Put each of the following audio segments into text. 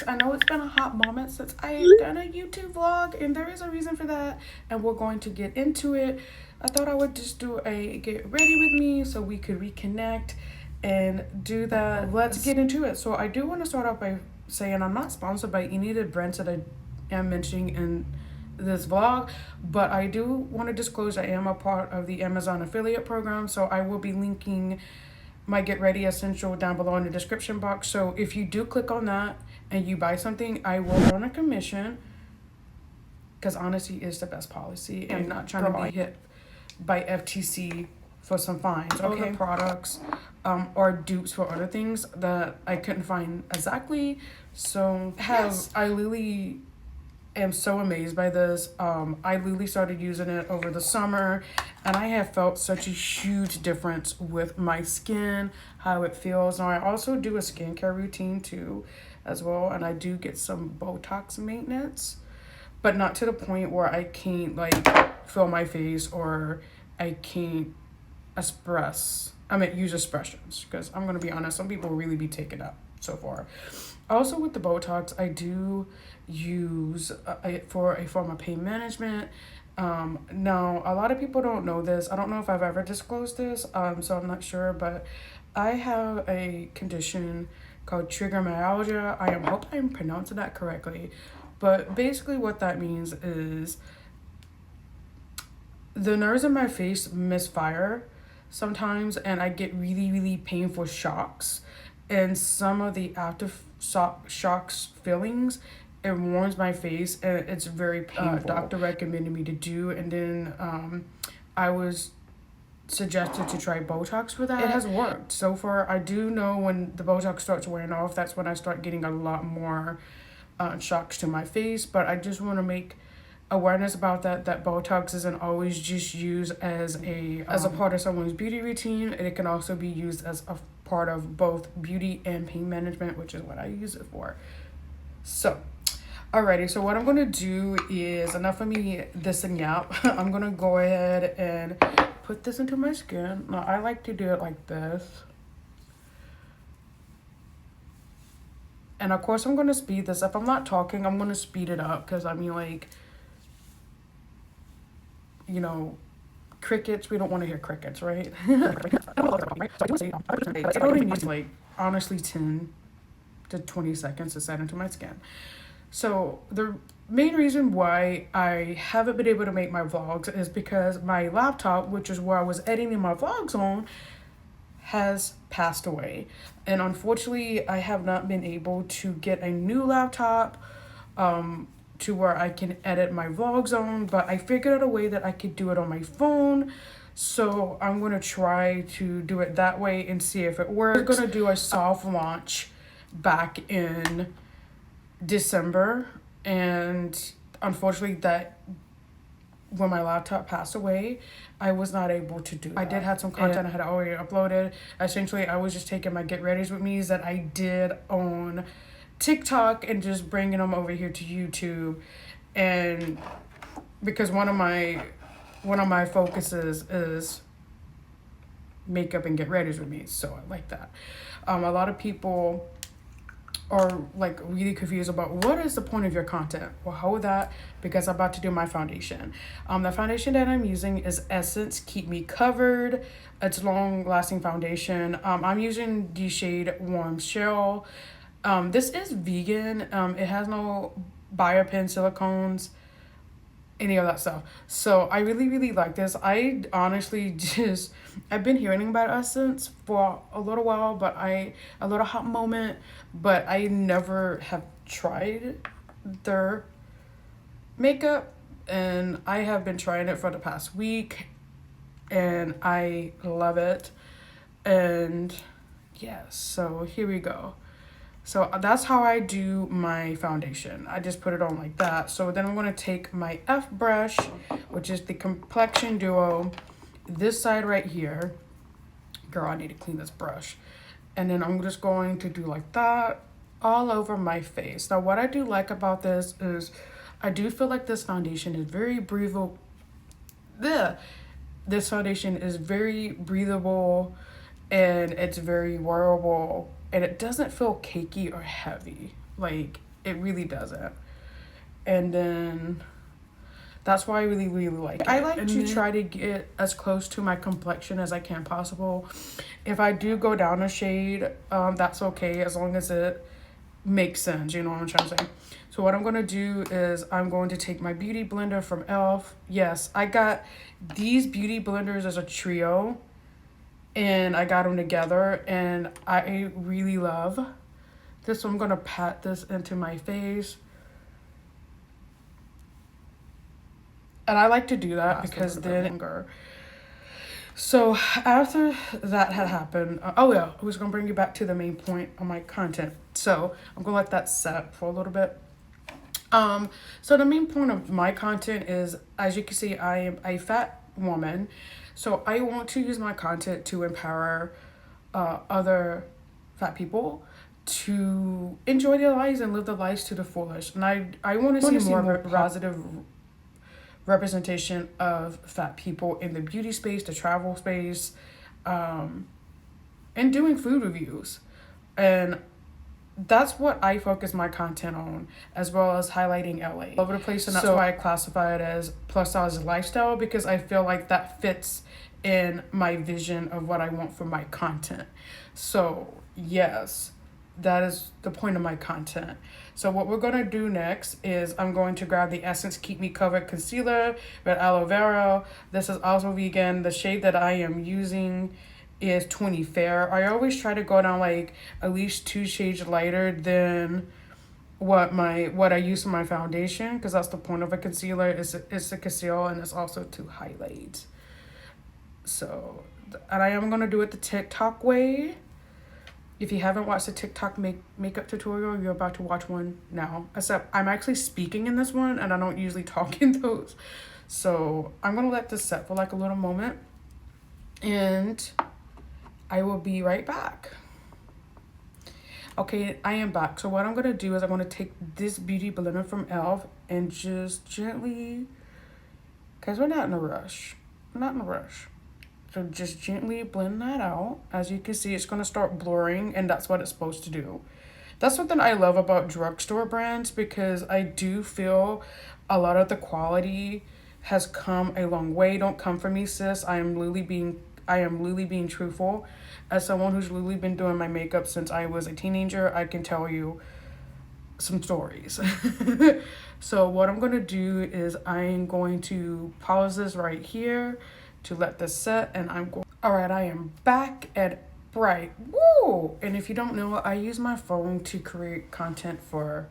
guys, I know it's been a hot moment since I done a YouTube vlog, and there is a reason for that, and we're going to get into it. I thought I would just do a get ready with me so we could reconnect and do that. Let's get into it. So I do want to start off by saying I'm not sponsored by any of the brands that I am mentioning in this vlog, but I do want to disclose I am a part of the Amazon affiliate program, so I will be linking my Get Ready Essential down below in the description box. So if you do click on that and you buy something, I will earn a commission, because honesty is the best policy. I'm not trying to be hit by FTC for some fines. Okay, other products or dupes for other things that I couldn't find exactly. So I literally am so amazed by this. I literally started using it over the summer, and I have felt such a huge difference with my skin, how it feels. Now I also do a skincare routine too as well, and I do get some Botox maintenance, but not to the point where I can't like feel my face or I can't use expressions, because I'm gonna be honest, some people really be taken up so far. Also with the Botox, I do use it for a form of pain management. Now, a lot of people don't know this. I don't know if I've ever disclosed this, so I'm not sure, but I have a condition called trichomoniasis. I hope I'm pronouncing that correctly. But basically what that means is the nerves in my face misfire sometimes, and I get really, really painful shocks. And some of the after shocks feelings, it warms my face, and it's very painful. Doctor recommended me to do, and then I was suggested to try Botox for that. It has worked so far. I do know when the Botox starts wearing off, that's when I start getting a lot more shocks to my face. But I just want to make awareness about that Botox isn't always just used as a part of someone's beauty routine. It can also be used as a part of both beauty and pain management, which is what I use it for. So alrighty, so what I'm gonna do is, enough of me thising out. I'm gonna go ahead and put this into my skin. Now I like to do it like this, and of course I'm gonna speed this up. I'm not talking, I'm gonna speed it up, because crickets, we don't want to hear crickets, right? It only needs honestly 10 to 20 seconds to set into my skin. So the main reason why I haven't been able to make my vlogs is because my laptop, which is where I was editing my vlogs on, has passed away. And unfortunately, I have not been able to get a new laptop to where I can edit my vlogs on, but I figured out a way that I could do it on my phone. So I'm going to try to do it that way and see if it works. I'm going to do a soft launch back in December, and unfortunately when my laptop passed away, I was not able to do that. I did have some content I had already uploaded. Essentially, I was just taking my get readys with me's that I did on TikTok and just bringing them over here to YouTube. And because one of my focuses is makeup and get readys with me, so I like that. A lot of people are really confused about what is the point of your content. Well, how would that? Because I'm about to do my foundation. The foundation that I'm using is Essence Keep Me Covered. It's long lasting foundation. I'm using the shade Warm Shell. This is vegan. It has no biotin, silicones, any of that stuff. So I really, really like this. I honestly I've been hearing about Essence for a little while, but a little hot moment, but I never have tried their makeup, and I have been trying it for the past week, and I love it. And yeah, so here we go. So that's how I do my foundation. I just put it on like that. So then I'm going to take my F brush, which is the Complexion Duo, this side right here. Girl, I need to clean this brush. And then I'm just going to do like that all over my face. Now, what I do like about this is I do feel like this foundation is very breathable. This foundation is very breathable, and it's very wearable, and it doesn't feel cakey or heavy. Like, It really doesn't. And then that's why I really, really like it. I like to try to get as close to my complexion as I can possible. If I do go down a shade, that's okay as long as it makes sense, you know what I'm trying to say. So what I'm going to do is I'm going to take my beauty blender from e.l.f. Yes, I got these beauty blenders as a trio, and I got them together, and I really love this. So I'm going to pat this into my face. And I like to do that because then... So after that had happened, oh yeah, I was going to bring you back to the main point of my content. So I'm going to let that set for a little bit. So the main point of my content is, as you can see, I am a fat woman. So I want to use my content to empower other fat people to enjoy their lives and live their lives to the fullest. And I want to see more positive representation of fat people in the beauty space, the travel space, and doing food reviews. And that's what I focus my content on, as well as highlighting LA all over the place. And that's why I classify it as plus size lifestyle, because I feel like that fits in my vision of what I want for my content. So yes, that is the point of my content. So what we're going to do next is I'm going to grab the Essence Keep Me Covered Concealer with aloe vera. This is also vegan. The shade that I am using is 20 Fair. I always try to go down like at least 2 shades lighter than what I use for my foundation, because that's the point of a concealer, is to conceal and it's also to highlight. So, and I am going to do it the TikTok way. If you haven't watched the TikTok makeup tutorial, you're about to watch one now. Except I'm actually speaking in this one and I don't usually talk in those. So I'm going to let this set for like a little moment. And I will be right back. Okay, I am back. So what I'm going to do is I'm going to take this beauty blender from e.l.f. and just gently, because we're not in a rush. We're not in a rush. So just gently blend that out. As you can see, it's going to start blurring, and that's what it's supposed to do. That's something I love about drugstore brands, because I do feel a lot of the quality has come a long way. Don't come for me, sis. I am literally being truthful. As someone who's literally been doing my makeup since I was a teenager, I can tell you some stories. So what I'm going to do is I'm going to pause this right here to let this set, and all right, I am back at bright. Woo! And if you don't know, I use my phone to create content for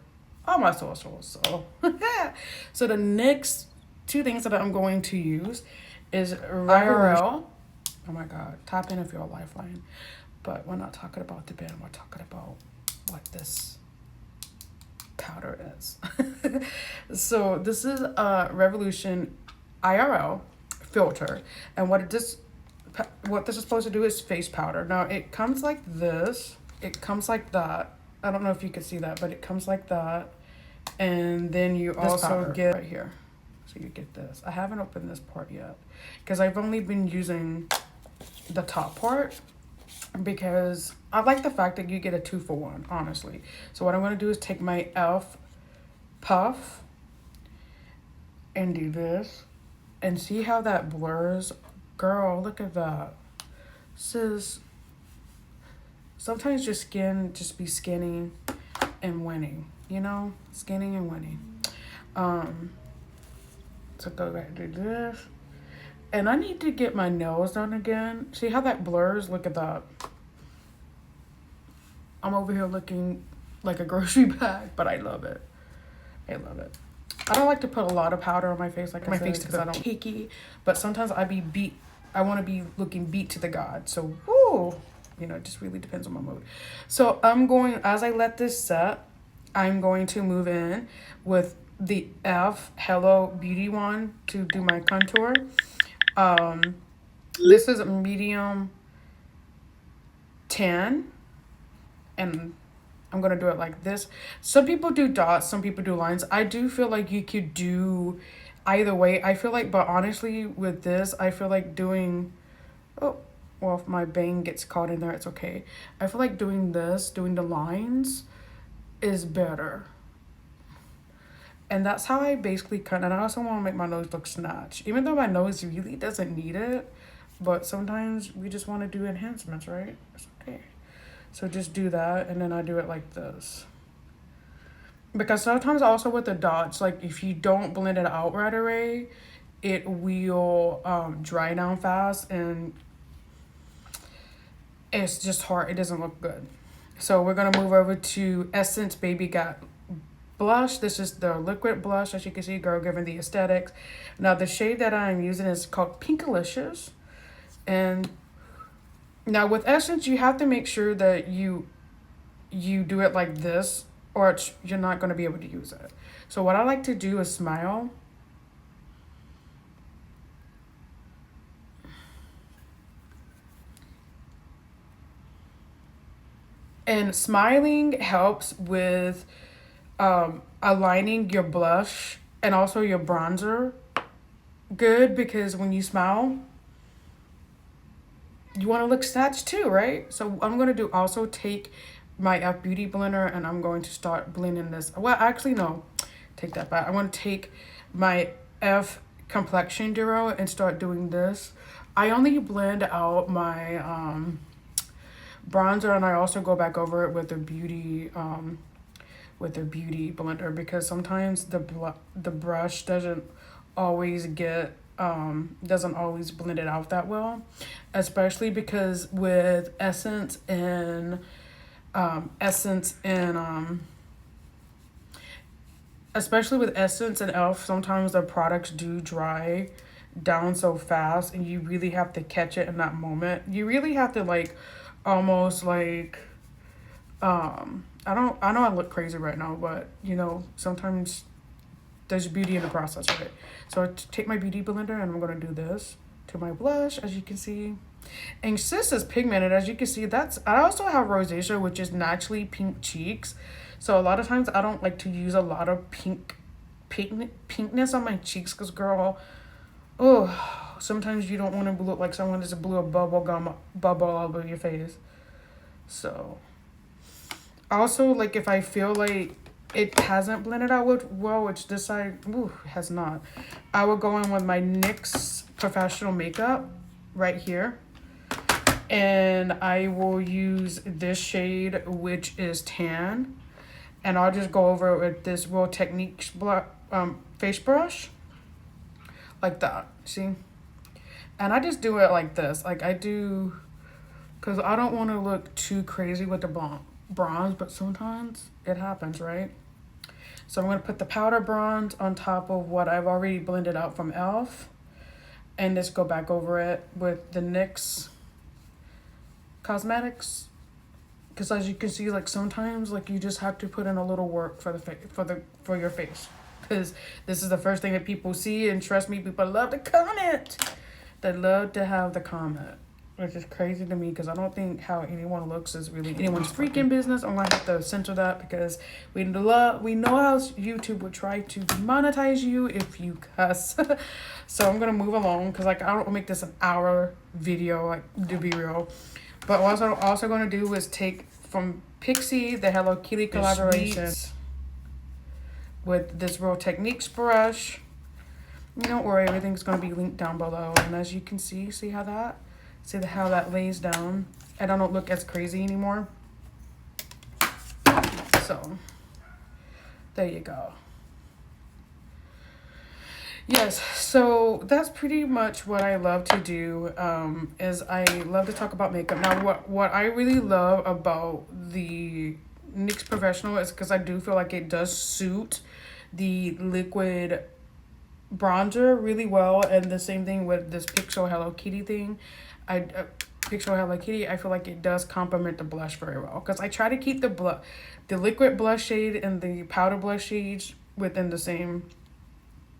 all my socials. So, so the next 2 things that I'm going to use is IRL. Oh my God, tap in if you're a lifeline. But we're not talking about the band, we're talking about what this powder is. So this is a Revolution IRL filter, and what this is supposed to do is face powder. Now it comes like this, it comes like that. I don't know if you can see that, but it comes like that. And then you also get right here. So you get this. I haven't opened this part yet because I've only been using the top part, because I like the fact that you get a 2-for-1, honestly. So what I'm going to do is take my e.l.f. puff and do this, and see how that blurs. Girl, look at that. Sis, sometimes your skin just be skinning and winning, you know? Skinning and winning. So go back and do this. And I need to get my nails done again. See how that blurs? Look at that. I'm over here looking like a grocery bag, but I love it. I love it. I don't like to put a lot of powder on my face, like my face, because I don't cakey. But sometimes I want to be looking beat to the god. So, woo, you know, it just really depends on my mood. So as I let this set, I'm going to move in with the e.l.f. Hello Beauty wand to do my contour. This is a medium tan, and I'm going to do it like this. Some people do dots, some people do lines. I do feel like you could do either way. I feel like, but honestly, with this, I feel like doing, oh, well, if my bang gets caught in there, it's okay. I feel like doing the lines is better. And that's how I basically cut. And I also want to make my nose look snatched. Even though my nose really doesn't need it. But sometimes we just want to do enhancements, right? It's okay. So just do that. And then I do it like this. Because sometimes also with the dots, like if you don't blend it out right away, it will dry down fast. And it's just hard. It doesn't look good. So we're going to move over to Essence Baby Got blush. This is the liquid blush, as you can see, girl giving the aesthetics. Now the shade that I'm using is called Pinkalicious. And now with Essence, you have to make sure that you do it like this, or you're not going to be able to use it. So what I like to do is smile. And smiling helps with aligning your blush and also your bronzer good, because when you smile, you want to look snatched too, right? So I'm going to do also take my F Beauty blender and I'm going to start blending this. Well, actually, no, take that back. I want to take my F Complexion Duo and start doing this. I only blend out my bronzer, and I also go back over it with the beauty blender, because sometimes the brush doesn't always get doesn't always blend it out that well, especially because with Essence and especially with Essence and Elf, sometimes the products do dry down so fast, and you really have to catch it in that moment. You really have to like almost like I know I look crazy right now, but you know, sometimes there's beauty in the process, right? So I take my beauty blender and I'm gonna do this to my blush, as you can see. And sis is pigmented, as you can see. I also have rosacea, which is naturally pink cheeks. So a lot of times I don't like to use a lot of pinkness on my cheeks, because girl, oh, sometimes you don't want to look like someone just blew a bubble all over your face. So also, like if I feel like it hasn't blended out well, which this side has not, I will go in with my NYX Professional Makeup right here, and I will use this shade, which is Tan, and I'll just go over it with this Real Techniques face brush like that. See, and I just do it like this, like I do, because I don't want to look too crazy with the bronze, but sometimes it happens, right? So I'm going to put the powder bronze on top of what I've already blended out from e.l.f. and just go back over it with the NYX Cosmetics. Because as you can see, like sometimes like you just have to put in a little work for for your face. Because this is the first thing that people see, and trust me, people love to comment. They love to have the comment, which is crazy to me, because I don't think how anyone looks is really anyone's freaking business. I'm gonna have to censor that, because we know how YouTube would try to demonetize you if you cuss. So I'm gonna move along, because like I don't make this an hour video, like, to be real. But what I'm also gonna do is take from Pixie the Hello Kitty collaboration with this Real Techniques brush. Don't worry, everything's gonna be linked down below. And as you can see how that lays down, and I don't look as crazy anymore. So there you go. Yes, so that's pretty much what I love to do, is I love to talk about makeup. Now what I really love about the NYX Professional is because I do feel like it does suit the liquid bronzer really well, and the same thing with this Pixel Hello Kitty thing. Pixel Hello Kitty, I feel like it does complement the blush very well, because I try to keep the liquid blush shade and the powder blush shades within the same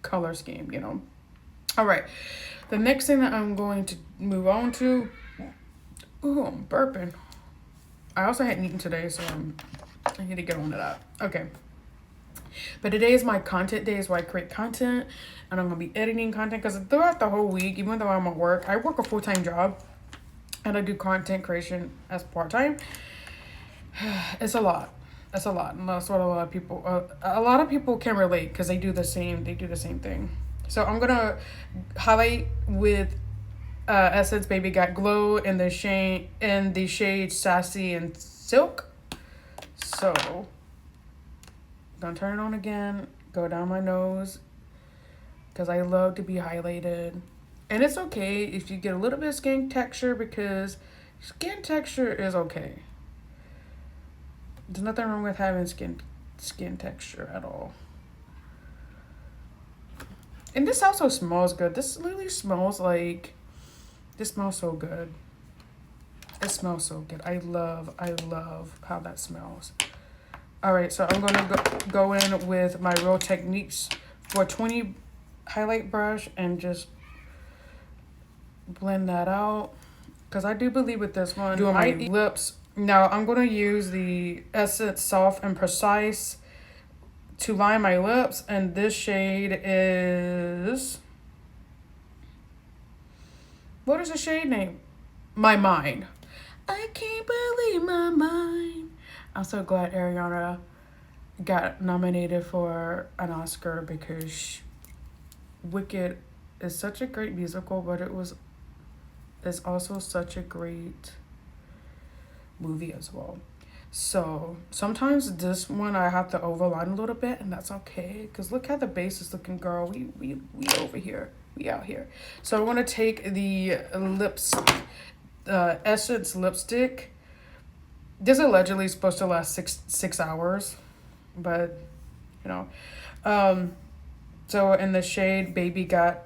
color scheme, you know. All right, the next thing that I'm going to move on to, I'm burping. I also hadn't eaten today, so I need to get on to that. Okay, but today is my content day, is where I create content, and I'm gonna be editing content, because throughout the whole week, even though I'm at work, I work a full-time job and I do content creation as part-time. It's a lot. That's a lot, and that's what a lot of people can relate because they do the same thing. So I'm gonna highlight with Essence Baby Got Glow in the shade Sassy and Silk. So I'm gonna turn it on again, go down my nose, because I love to be highlighted. And it's okay if you get a little bit of skin texture, because skin texture is okay. There's nothing wrong with having skin texture at all. And this also smells good. This literally smells like, this smells so good. It smells so good. I love how that smells. All right, so I'm gonna go in with my Real Techniques 420 highlight brush and just blend that out. Because I do believe with this one, doing my lips. Now I'm gonna use the Essence Soft and Precise to line my lips, and this shade is, what is the shade name? My Mind. I can't believe my mind. I'm so glad Ariana got nominated for an Oscar, because Wicked is such a great musical, but it's also such a great movie as well. So sometimes this one I have to overline a little bit, and that's okay, because look how the base is looking, girl. We over here. We out here. So I'm gonna take the Essence lipstick. This is allegedly supposed to last six hours, but you know. So in the shade Baby Got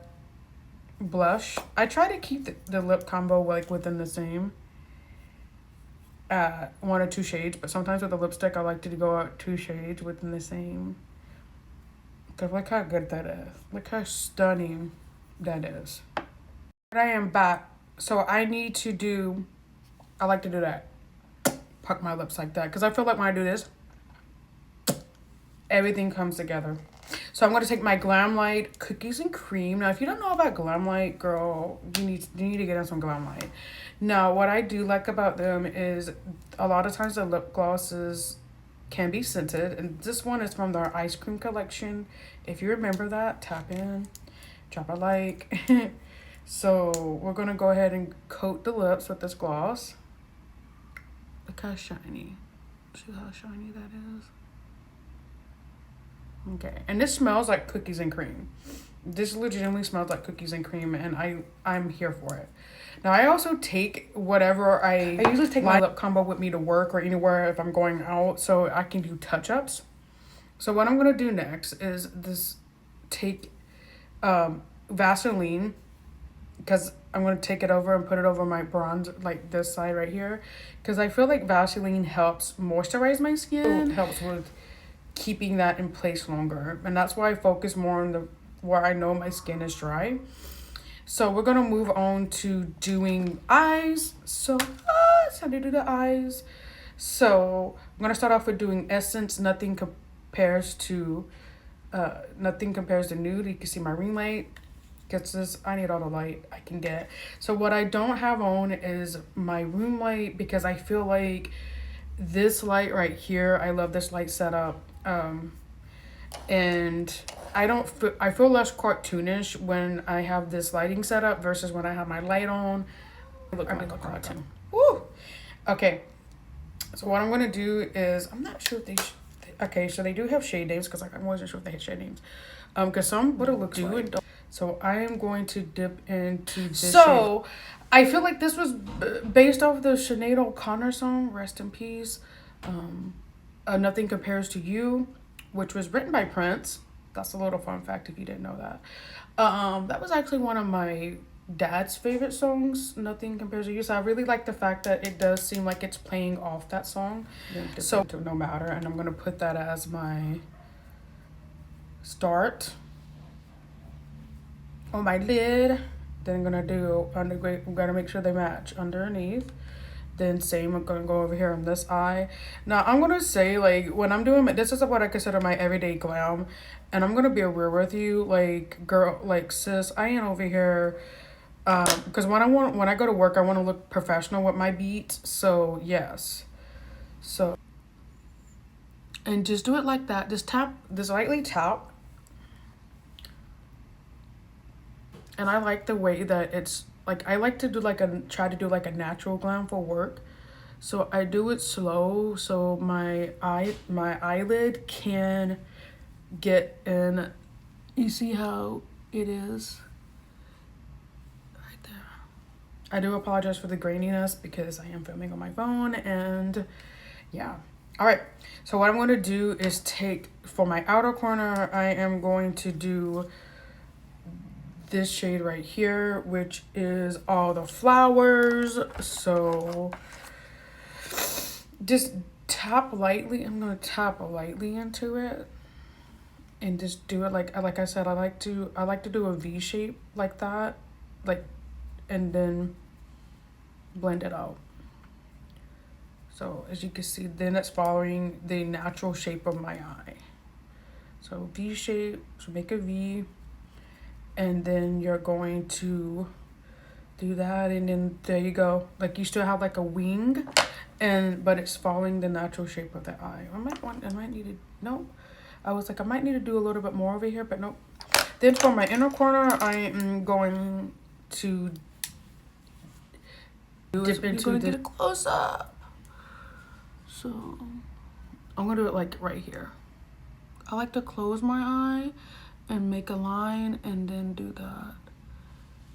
Blush, I try to keep the lip combo like within the same one or two shades, but sometimes with the lipstick I like to go out 2 shades within the same. Because look how good that is. Look how stunning that is. But I am back. So I like to do that. Puck my lips like that. Because I feel like when I do this, everything comes together. So I'm going to take my Glam Light Cookies and Cream. Now, if you don't know about Glam Light, girl, you need to get on some Glam Light. Now, what I do like about them is a lot of times the lip glosses can be scented. And this one is from their Ice Cream collection. If you remember that, tap in, drop a like. So we're going to go ahead and coat the lips with this gloss. Look how shiny. See how shiny that is? Okay, and this smells like cookies and cream. This legitimately smells like cookies and cream, and I'm here for it. Now, I also take whatever I usually take my lip combo with me to work or anywhere if I'm going out, so I can do touch-ups. So what I'm going to do next is take Vaseline, because I'm going to take it over and put it over my bronze, like this side right here, because I feel like Vaseline helps moisturize my skin. It helps with keeping that in place longer, and that's why I focus more on where I know my skin is dry. So we're gonna move on to doing eyes. So it's time to do the eyes. So I'm gonna start off with doing Essence Nothing Compares to Nude. You can see my ring light. Gets this. I need all the light I can get. So what I don't have on is my room light, because I feel like this light right here, I love this light setup. And I feel less cartoonish when I have this lighting setup versus when I have my light on. I look like a cartoon. Woo! Okay. So what I'm gonna do is, I'm not sure if they okay, so they do have shade names, because I wasn't sure if they had shade names. Because some what it looks like. So I am going to dip into this shade. I feel like this was based off the Sinead O'Connor song, Rest in Peace. Nothing Compares to You, which was written by Prince. That's a little fun fact if you didn't know that. That was actually one of my dad's favorite songs, Nothing Compares to You. So I really like the fact that it does seem like it's playing off that song. So No Matter, and I'm gonna put that as my start on my lid. Then I'm gonna make sure they match underneath. Then same, I'm gonna go over here on this eye. Now I'm gonna say, like, when I'm doing this is what I consider my everyday glam, and I'm gonna be real with you, like, girl, like, sis, I ain't over here, because when I go to work, I want to look professional with my beats. So yes, so And just do it like that. Just tap, just lightly tap. And I like the way that it's like, I like to do like try to do like a natural glam for work. So I do it slow so my eyelid can get in. You see how it is right there. I do apologize for the graininess because I am filming on my phone, and yeah. All right, so what I'm going to do is take, for my outer corner, I am going to do this shade right here, which is all the flowers. So just tap lightly. I'm going to tap lightly into it and just do it like I said, I like to do a V shape like that, like, and then blend it out. So as you can see, then it's following the natural shape of my eye. So V shape, so make a V, and then you're going to do that, and then there you go. Like you still have like a wing, but it's following the natural shape of the eye. I might need to, no. I was like, I might need to do a little bit more over here, but nope. Then for my inner corner, I am going to dip into the, get a close up. So I'm gonna do it like right here. I like to close my eye and make a line and then do that.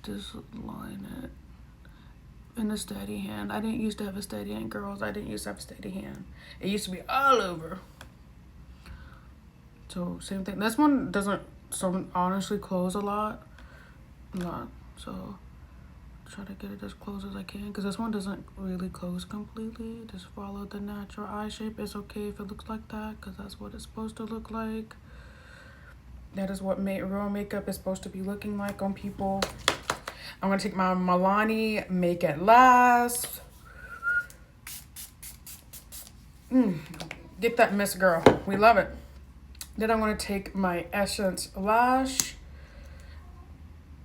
Just line it in a steady hand. I didn't used to have a steady hand, girls. I didn't used to have a steady hand. It used to be all over. So same thing. This one doesn't honestly close a lot. So try to get it as close as I can, because this one doesn't really close completely. Just follow the natural eye shape. It's okay if it looks like that, because that's what it's supposed to look like. That is what real makeup is supposed to be looking like on people. I'm gonna take my Milani Make It Last. Get that miss, girl. We love it. Then I'm gonna take my Essence Lash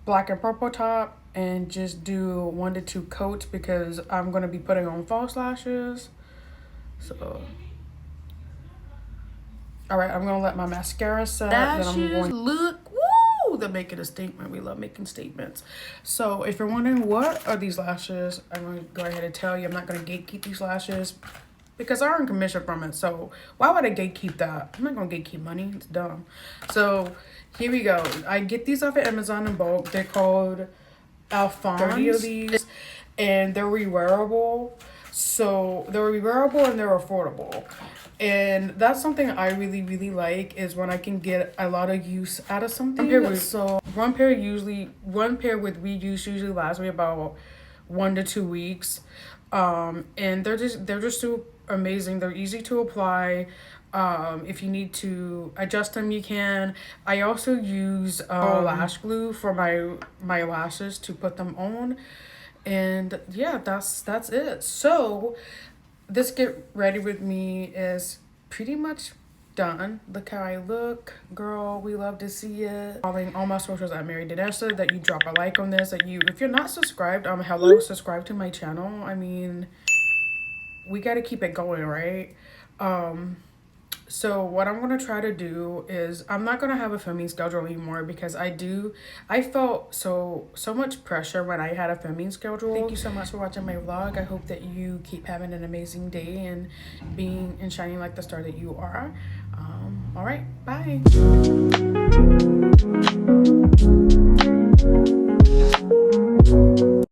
Black and Purple top and just do 1 to 2 coats, because I'm gonna be putting on false lashes. So all right, I'm gonna let my mascara set. Lashes, then I'm going look, woo, they're making a statement. We love making statements. So if you're wondering what are these lashes, I'm gonna go ahead and tell you. I'm not gonna gatekeep these lashes because I earn commission from it. So why would I gatekeep that? I'm not gonna gatekeep money. It's dumb. So here we go. I get these off of Amazon in bulk. They're called Alphonse. 30 of these, and they're rewearable. So they're rewearable and they're affordable. And that's something I really, really like, is when I can get a lot of use out of something. So one pair with reuse usually lasts me about 1 to 2 weeks. And they're just so amazing. They're easy to apply. If you need to adjust them, you can. I also use lash glue for my lashes to put them on. And yeah, that's it. So this Get Ready With Me is pretty much done. Look how I look, girl. We love to see it. Following all my socials at Mary Didessa, that you drop a like on this, that you, if you're not subscribed, hello, subscribe to my channel. I mean, we got to keep it going, right? So what I'm going to try to do is, I'm not going to have a filming schedule anymore, because I felt so much pressure when I had a filming schedule. Thank you so much for watching my vlog. I hope that you keep having an amazing day and being and shining like the star that you are. All right, bye.